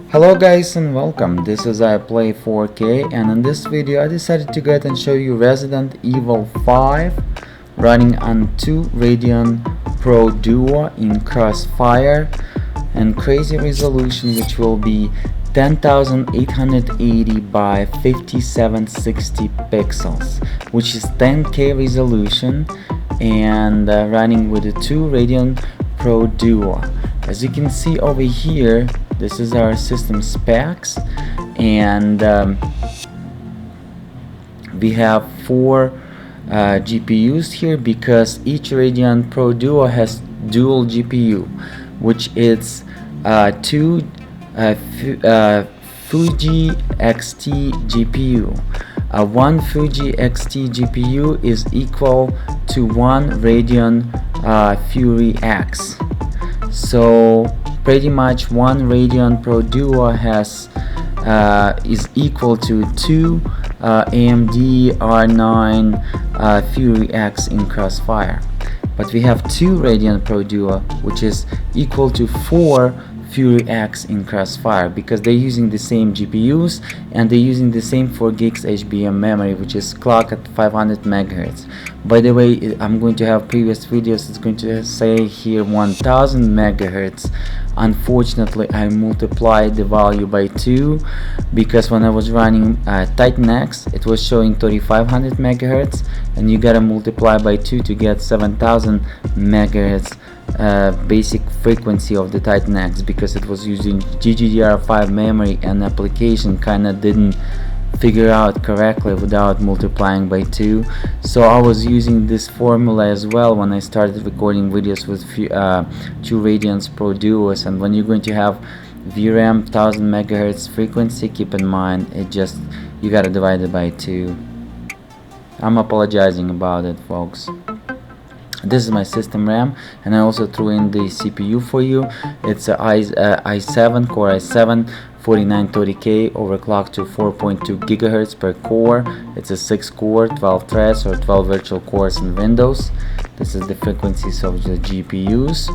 Hello guys and welcome. This is I Play 4K, and in this video I decided to go ahead and show you Resident Evil 5 running on 2 Radeon Pro Duo in Crossfire and crazy resolution, which will be 10,880 by 5760 pixels, which is 10K resolution, and running with the 2 Radeon Pro Duo. As you can see over here, this is our system specs, and we have 4 GPUs here because each Radeon Pro Duo has dual GPU, which is 2 Fuji XT GPU. One Fuji XT GPU is equal to 1 Radeon Fury X. So pretty much 1 Radeon Pro Duo has is equal to 2 AMD R9 Fury X in Crossfire. But we have 2 Radeon Pro Duo, which is equal to 4 Fury X in Crossfire, because they're using the same GPUs and they're using the same 4 gigs HBM memory, which is clocked at 500 megahertz. By the way, I'm going to have previous videos, it's going to say here 1000 megahertz. Unfortunately, I multiplied the value by 2 because when I was running Titan X, it was showing 3500 megahertz, and you gotta multiply by 2 to get 7000 megahertz basic frequency of the Titan X, because it was using GDDR5 memory and application kinda didn't figure out correctly without multiplying by 2. So I was using this formula as well when I started recording videos with 2 Radeon Pro Duos. And when you're going to have VRAM 1000 megahertz frequency, keep in mind you gotta divide it by 2. I'm apologizing about it, folks. This is my system RAM, and I also threw in the CPU for you. It's a i7 Core i7 4930K overclocked to 4.2 gigahertz per core. It's a 6 core, 12 threads, or 12 virtual cores in Windows. This is the frequencies of the GPUs.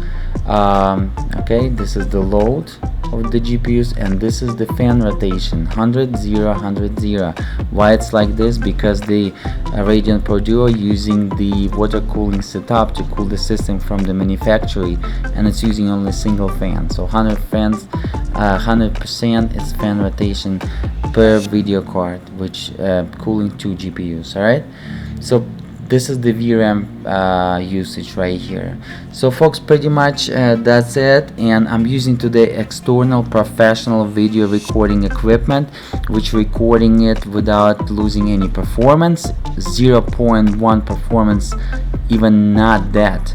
Okay, this is the load of the GPUs, and this is the fan rotation 100 0 100 0. Why it's like this? Because the Radeon Pro Duo using the water cooling setup to cool the system from the manufacturer, and it's using only single fan. So 100 fans, 100% is fan rotation per video card, which cooling 2 GPUs. All right, so this is the VRAM usage right here. So folks, pretty much that's it, and I'm using today external professional video recording equipment, which recording it without losing any performance, 0.1 performance, even not that.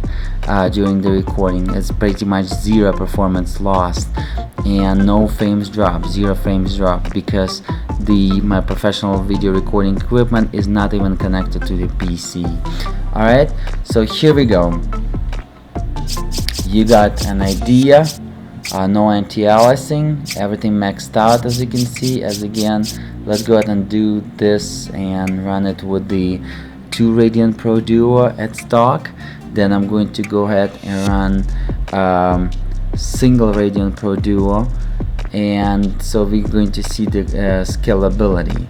During the recording, it's pretty much 0 performance lost, and no frames drop, 0 frames drop, because my professional video recording equipment is not even connected to the PC. Alright, so here we go. You got an idea, no anti-aliasing, everything maxed out, as you can see. As again, let's go ahead and do this and run it with the 2 Radeon Pro Duo at stock. Then I'm going to go ahead and run single Radeon Pro Duo, and so we're going to see the scalability.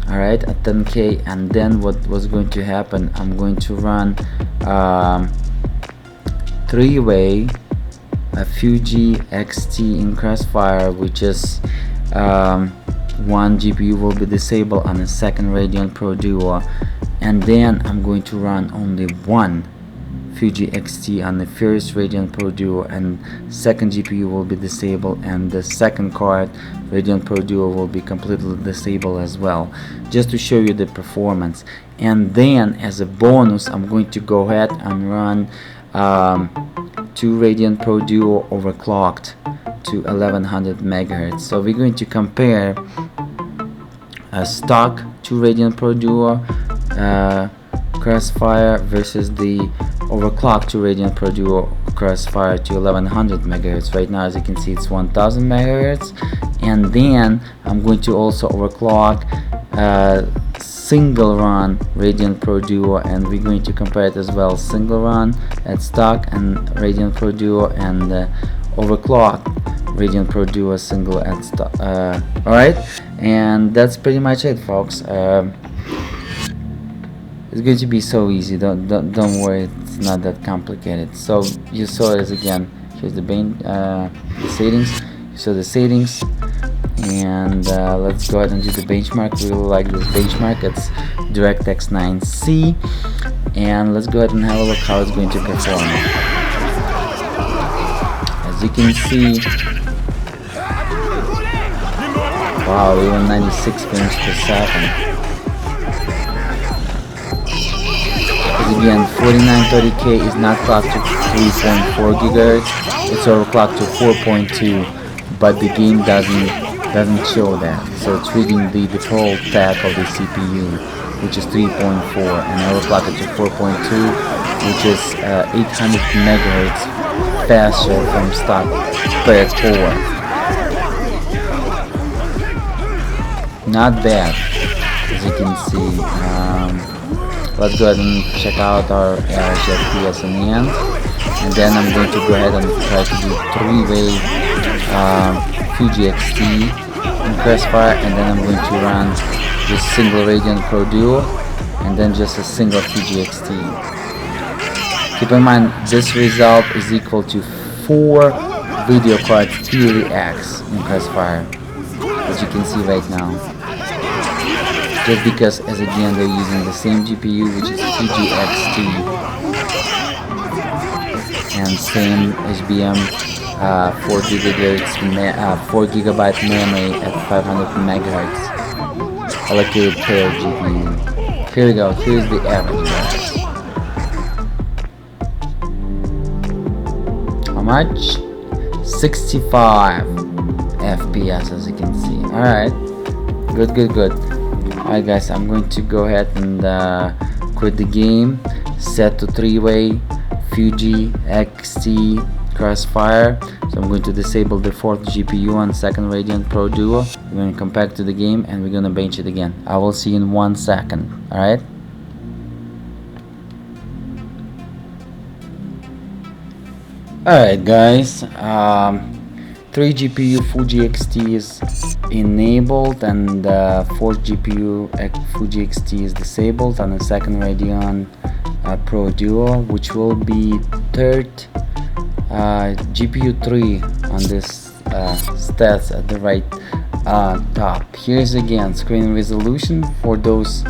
Alright, at 10K, and then what was going to happen, I'm going to run 3-way Fuji XT in Crossfire, which is 1 GPU will be disabled on the second Radeon Pro Duo, and then I'm going to run only 1 Fuji XT on the first Radeon Pro Duo, and second GPU will be disabled, and the second card Radeon Pro Duo will be completely disabled as well, just to show you the performance. And then as a bonus, I'm going to go ahead and run 2 Radeon Pro Duo overclocked to 1100 megahertz. So we're going to compare a stock 2 Radeon Pro Duo Crossfire versus the overclocked 2 Radeon Pro Duo Crossfire to 1100 megahertz. Right now, as you can see, it's 1000 megahertz, and then I'm going to also overclock single run Radeon Pro Duo, and we're going to compare it as well, single run at stock and Radeon Pro Duo, and overclocked Radeon Pro Duo single and alright, and that's pretty much it, folks. It's going to be so easy. Don't worry, it's not that complicated. So you saw it again. Here's the settings. You saw the settings, and let's go ahead and do the benchmark. We really like this benchmark. It's DirectX 9C, and let's go ahead and have a look how it's going to perform. As you can see, wow, even 96 frames per second. Again, 4930K is not clocked to 3.4 GHz. It's overclocked to 4.2, but the game doesn't show that. So it's reading the default tag of the CPU, which is 3.4, and overclocked to 4.2, which is 800 MHz faster from stock per core. Not bad, as you can see. Let's go ahead and check out our average FPS in the end, and then I'm going to go ahead and try to do 3-way Fuji XT in Crossfire, and then I'm going to run just single Radeon Pro Duo, and then just a single Fuji XT. Keep in mind, this result is equal to 4 video cards CrossfireX in Crossfire, as you can see right now. Just because, as again, they're using the same GPU, which is Fuji XT, and same HBM 4 GB memory at 500 MHz allocated per GPU. Here we go. Here's the average, guys. How much? 65 FPS, as you can see. All right. Good. Alright guys, I'm going to go ahead and quit the game, set to 3-way Fuji XT Crossfire. So I'm going to disable the 4th GPU on 2nd Radeon Pro Duo. We're going to come back to the game and we're going to bench it again. I will see you in 1 second. Alright? Alright guys, 3 GPU Fuji XT is enabled, and 4th GPU Fuji XT is disabled on the 2nd Radeon Pro Duo, which will be 3rd GPU 3 on this stats at the right top. Here's again screen resolution for those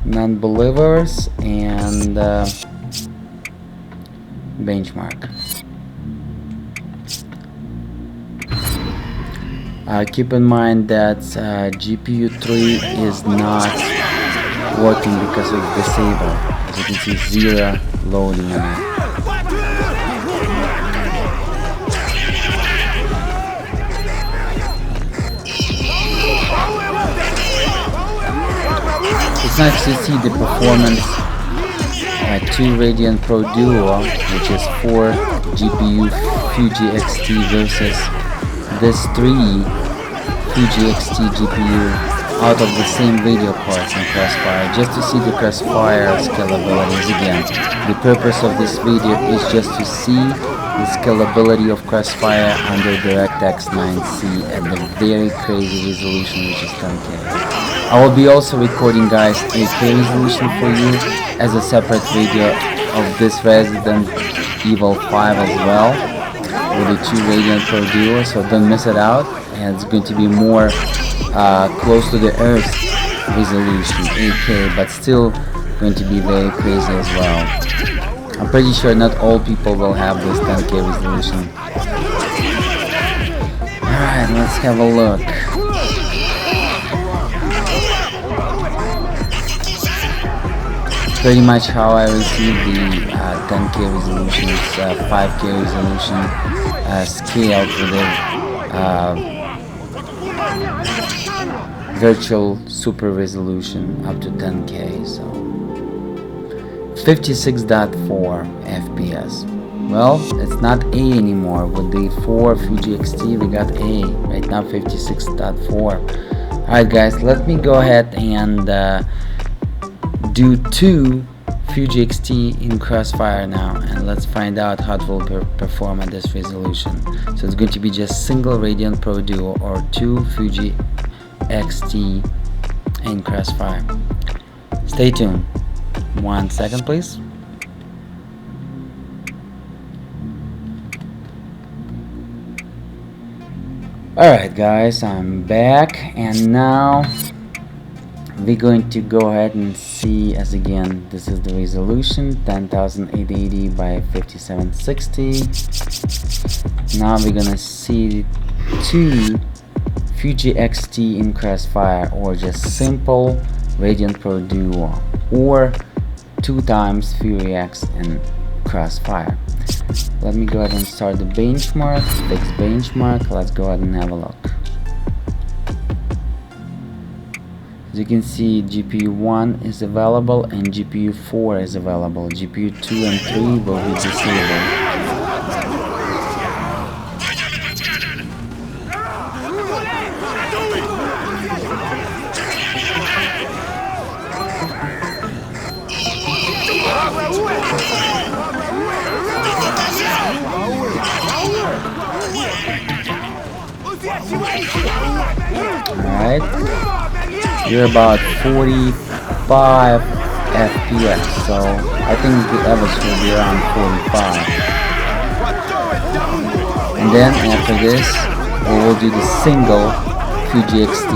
non-believers, and benchmark. Keep in mind that GPU 3 is not working because it's disabled. As you can see, 0 loading on it. It's nice to see the performance 2 Radeon Pro Duo, which is 4 GPU Fuji XT versus this 3 Fuji XT GPU out of the same video cards in Crossfire, just to see the Crossfire scalabilities again. The purpose of this video is just to see the scalability of Crossfire under DirectX 9C at the very crazy resolution, which is 10K. I will be also recording, guys, 8K resolution for you as a separate video of this Resident Evil 5 as well, with the 2 Radeon Pro Duo, so don't miss it out. And it's going to be more close to the Earth resolution, 8K, but still going to be very crazy as well. I'm pretty sure not all people will have this 10K resolution. Alright, let's have a look. Pretty much how I received the 10K resolution, 5K resolution scaled with the virtual super resolution up to 10K, so 56.4 FPS. Well, it's not A anymore. With the 4 Fuji XT we got A, right now 56.4. Alright guys, let me go ahead and do 2 Fuji XT in Crossfire now, and let's find out how it will perform at this resolution. So it's going to be just single Radeon Pro Duo or two Fuji XT in Crossfire. Stay tuned. 1 second please. Alright guys, I'm back, and now we're going to go ahead and see, as again, this is the resolution 10880 by 5760. Now we're gonna see two Fuji XT in Crossfire, or just simple Radeon Pro Duo, or 2 times CrossfireX in Crossfire. Let me go ahead and start the benchmark, fix benchmark. Let's go ahead and have a look. As you can see, GPU 1 is available and GPU 4 is available. GPU 2 and 3 will be disabled. Alright, you're about 45 FPS, so I think the average will be around 45. And then after this, we will do the single Fuji XT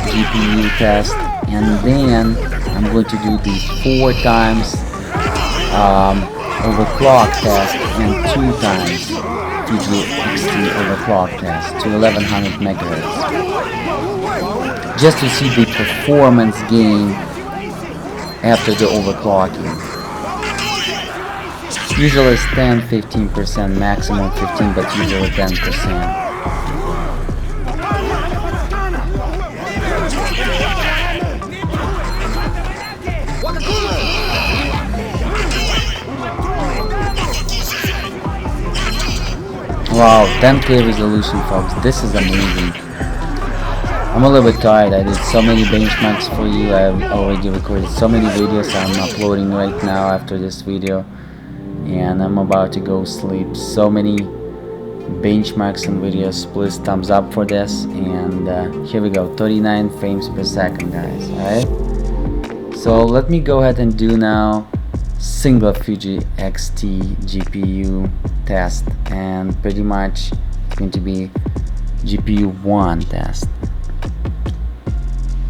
GPU test, and then I'm going to do the 4 times overclock test and 2 times Fuji XT overclock test to 1100 megahertz, just to see the performance gain after the overclocking. Usually it's 10-15%, maximum 15, but usually 10%. Wow, 10K resolution, folks. This is amazing. I'm a little bit tired. I did so many benchmarks for you. I've already recorded so many videos I'm uploading right now after this video, and I'm about to go sleep. So many benchmarks and videos. Please thumbs up for this, and here we go. 39 frames per second, guys. Alright, so let me go ahead and do now single Fuji XT GPU test, and pretty much it's going to be GPU 1 test.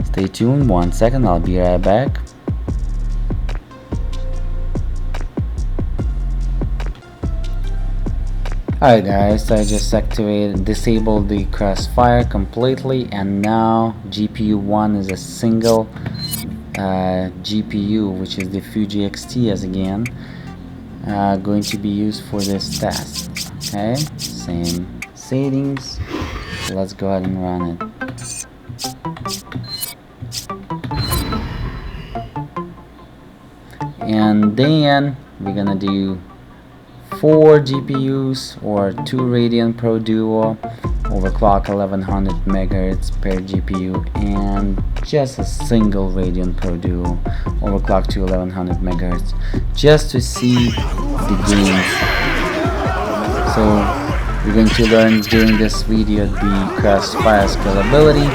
Stay tuned. 1 second, I'll be right back. Alright guys, I just disabled the Crossfire completely, and now GPU 1 is a single GPU, which is the Fuji XT, as again going to be used for this test. Okay, same settings. So let's go ahead and run it. And then we're gonna do 4 GPUs or 2 Radeon Pro Duo, overclock 1100 megahertz per GPU, and just a single Radeon Pro Duo, overclock to 1100 megahertz, just to see the gains. So we're going to learn during this video the Crossfire scalability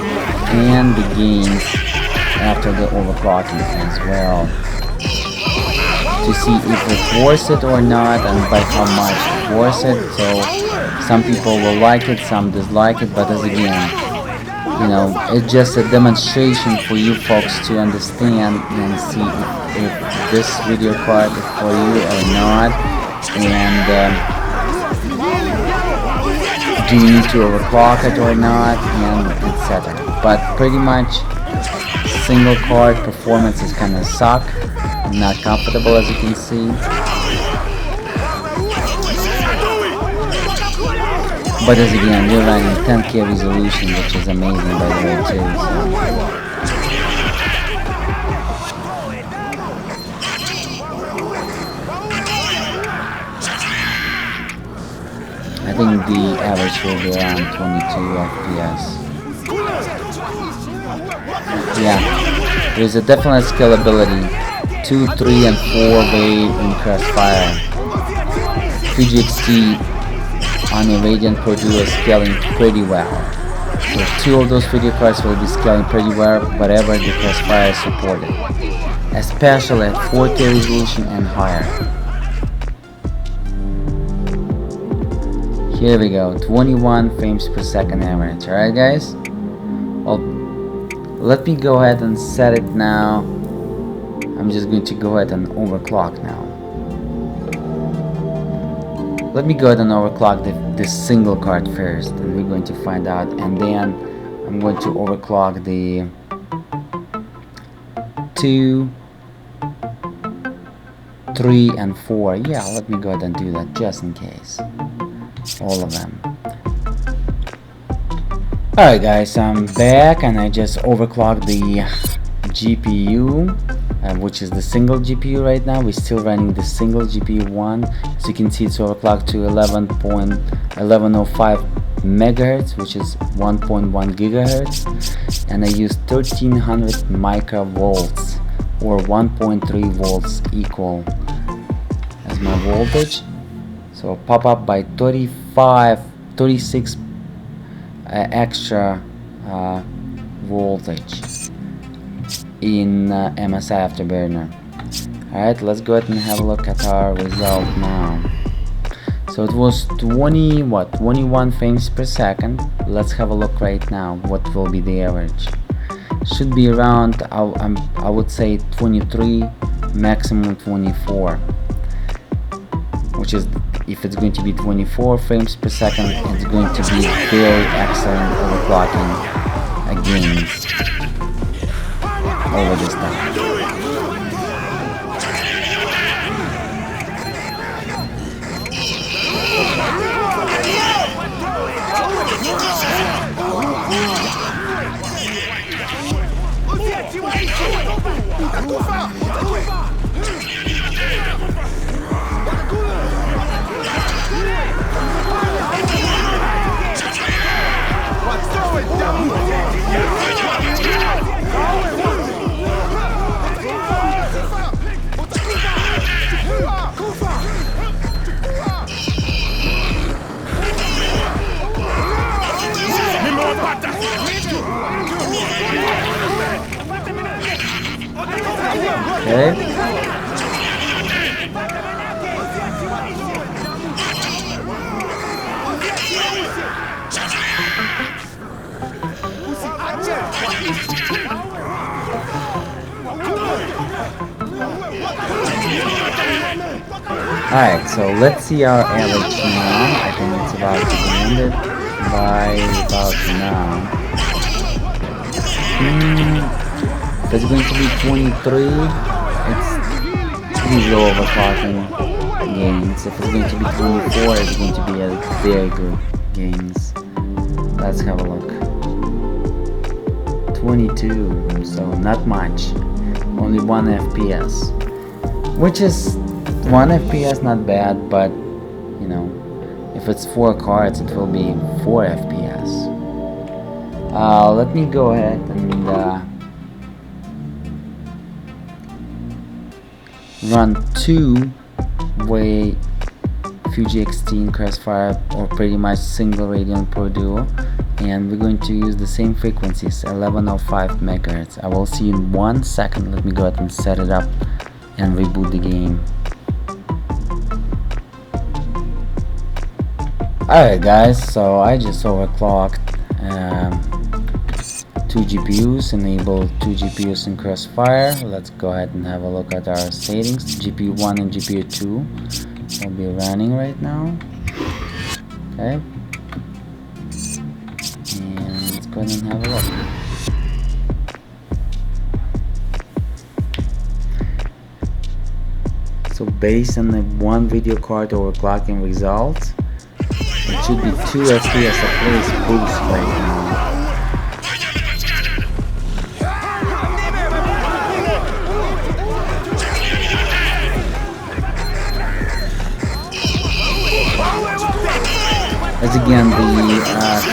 and the gains after the overclocking as well, to see if it's worth it or not, and by how much it's worth it. So some people will like it, some dislike it, but as again, you know, it's just a demonstration for you folks to understand and see if this video card is for you or not, and do you need to overclock it or not, and etc. But pretty much single card performance is kind of suck, not comfortable, as you can see. But as again, we're running 10K resolution, which is amazing by the way too. I think the average will be around 22 FPS. Yeah, there's a definite scalability 2, 3, and 4-way in Crossfire. Fuji XT on a Radeon Pro Duo is scaling pretty well. So 2 of those video cards will be scaling pretty well whatever the Crossfire is supported, especially at 4K resolution and higher. Here we go, 21 frames per second average. Alright guys, well, let me go ahead and set it now. I'm just going to go ahead and overclock now. Let me go ahead and overclock this single card first, and we're going to find out, and then I'm going to overclock the 2, 3, and 4. Yeah, let me go ahead and do that just in case. All of them. Alright guys, I'm back and I just overclocked the GPU, which is the single GPU right now. We're still running the single GPU one. As you can see, it's overclocked to 11.1105 megahertz, which is 1.1 gigahertz, and I used 1300 microvolts or 1.3 volts equal as my voltage. So pop up by 36 extra voltage in MSI Afterburner. Alright, let's go ahead and have a look at our result now. So it was 21 frames per second. Let's have a look right now what will be the average. Should be around I would say 23, maximum 24, which is, if it's going to be 24 frames per second, it's going to be very excellent overclocking against over this time. Okay. Alright, so let's see our average now. I think it's about to be ended by about now. It's going to be 23. It's pretty low overclocking gains. If it's going to be 24, it's going to be a very good gains. Let's have a look. 22, so not much. Only 1 FPS, which is 1 FPS not bad, but you know, if it's 4 cards, it will be 4 FPS. Let me go ahead and run 2-way Fuji XT in Crossfire, or pretty much single Radeon Pro Duo, and we're going to use the same frequencies, 1105 megahertz. I will see you in 1 second. Let me go ahead and set it up and reboot the game. Alright guys, so I just overclocked 2 GPUs, enabled 2 GPUs in Crossfire. Let's go ahead and have a look at our settings. GPU 1 and GPU 2 will be running right now. Okay. And let's go ahead and have a look. So based on the 1 video card overclocking results, it should be 2 FPS at least boost right now. As again, the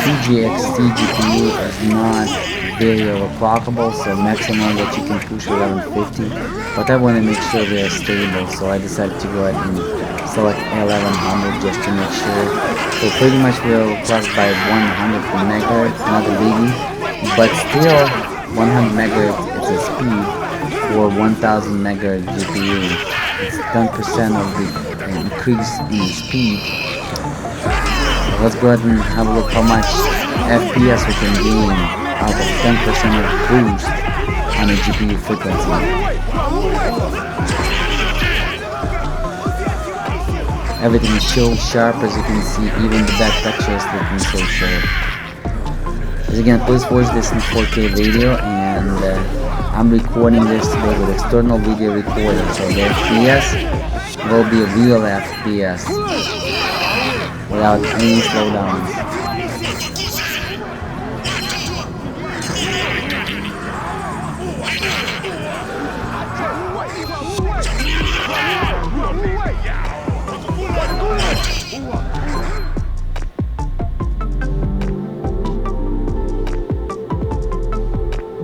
Fuji XT GPU is not very overclockable, so maximum that you can push 1150, but I want to make sure they're stable, so I decided to go ahead and select 1100 just to make sure. So pretty much we're overclocked by 100 megahertz, not a biggie, but still 100 megahertz is a speed for 1000 megahertz GPU. It's 10% of the increase in the speed. So let's go ahead and have a look how much FPS we can gain out of 10% of boost on the GPU frequency. Everything is so sharp, as you can see, even the back texture is looking so sharp. As again, please watch this in 4K video, and I'm recording this today with external video recorder, so the FPS will be a real FPS without any slowdowns.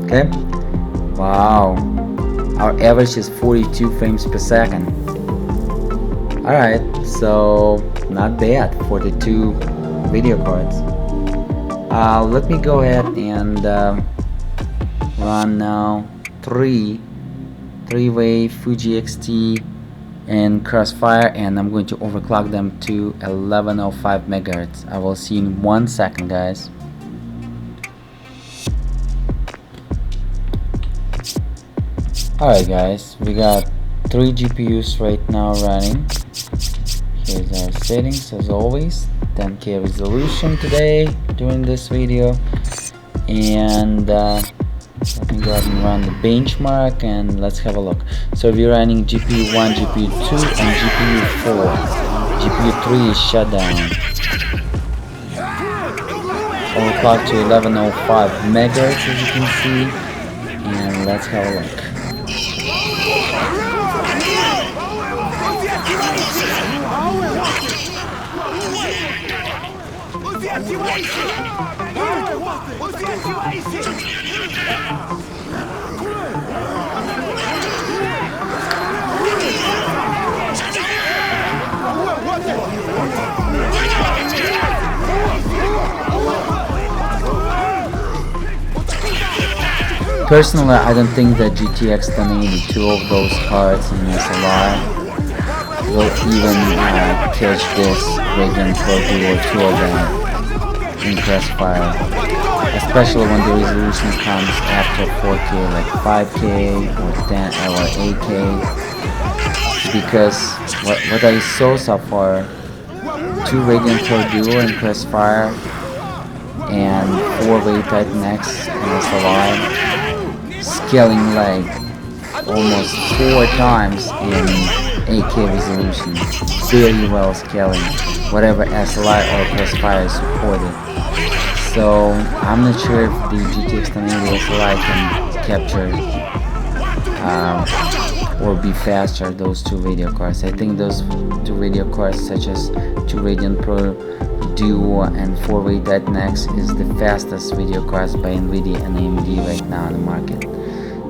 Okay, wow, our average is 42 frames per second. Alright, so not bad for the two video cards. Let me go ahead and run now three-way Fuji XT and Crossfire, and I'm going to overclock them to 1105 megahertz. I will see you in 1 second, guys. Alright guys, we got 3 GPUs right now running. Here's our settings as always. 10K resolution today during this video. And let me go ahead and run the benchmark and let's have a look. So we're running GPU 1, GPU 2 and GPU 4. GPU 3 is shut down. Overclock to 1105 megahertz, as you can see. And let's have a look. Personally, I don't think that GTX 1080, two of those cards in SLI will even catch this Radeon Pro Duo, two of them in Crossfire, especially when the resolution comes after 4K, like 5K or 10 or 8K. Because what I saw so far, two Radeon Pro Duo in Crossfire and 4-way Titan X in SLI, scaling like almost 4 times in 8K resolution, very well scaling, whatever SLI or Crossfire is supported. So I'm not sure if the GTX 1080 SLI can capture or be faster those two video cards. I think those two video cards, such as two Radeon Pro Duo and 4-way Titan X, is the fastest video cards by NVIDIA and AMD right now in the market.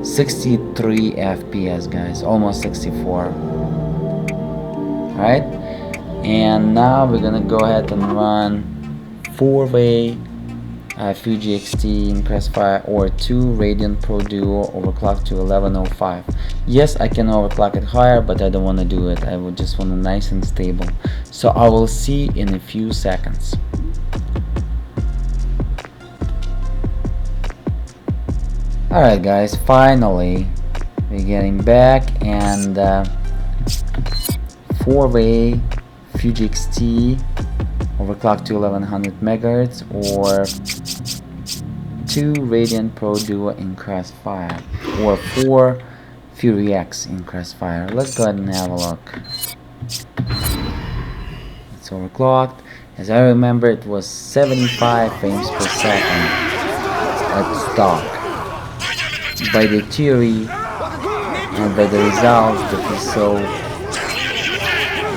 63 FPS, guys, almost 64. Alright, and now we're gonna go ahead and run 4-way Fuji XT in Crossfire or 2 Radeon Pro Duo overclocked to 1105. Yes, I can overclock it higher, but I don't want to do it. I would just want it nice and stable. So I will see in a few seconds. Alright guys, finally we're getting back, and 4-way Fuji XT overclocked to 1100 megahertz or 2 Radeon Pro Duo in Crossfire or 4 CrossfireX in Crossfire. Let's go ahead and have a look. It's overclocked. As I remember, it was 75 frames per second at stock. By the theory and by the results that we saw,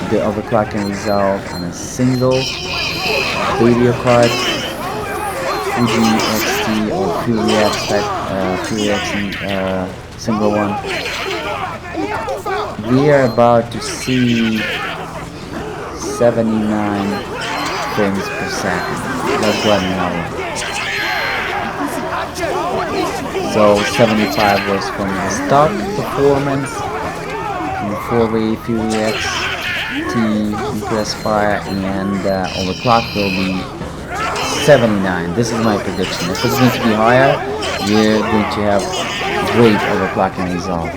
the overclocking result on a single video card, Fuji XT XT or FuryX type, FuryX single one. We are about to see 79 frames per second. Let's go ahead and have it. So 75 was from the stock performance in 4-way FuryX Crossfire, and overclock will be 79. This is my prediction. If it's going to be higher, you're going to have great overclocking result.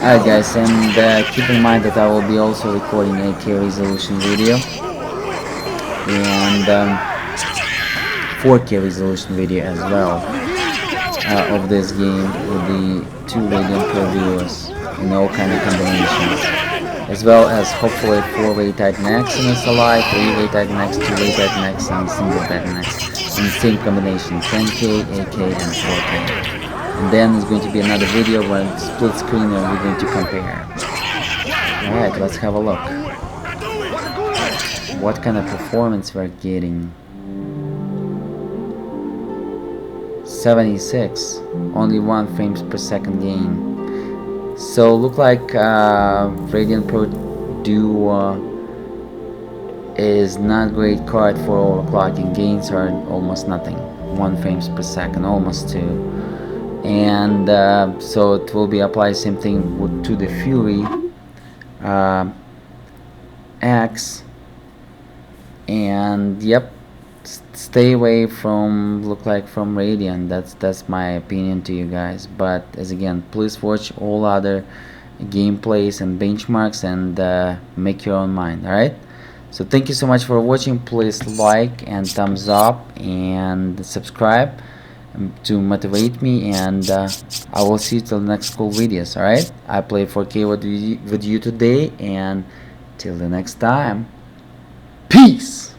Alright guys, and keep in mind that I will be also recording 8K resolution video and 4K resolution video as well of this game with the 2 Radeon Pro Duos in all kind of combinations, as well as hopefully 4-way Titan X in SLI, 3-way Titan X, 2-way Titan X, and single Titan X in the same combination, 10K, 8K, and 4K. And then it's going to be another video where it's split screen and we're going to compare. Alright, let's have a look. What kind of performance we're getting? 76, only 1 frames per second gain. So look like Radeon Pro Duo is not great card for overclocking. Gains are almost nothing, 1 frames per second, almost 2. And so it will be applied same thing to the Fury X, and yep, stay away from from Radeon. That's my opinion to you guys. But as again, please watch all other gameplays and benchmarks and make your own mind. Alright, so thank you so much for watching. Please like and thumbs up and subscribe to motivate me, and I will see you till the next cool videos. Alright, I played 4K with you today, and till the next time, peace.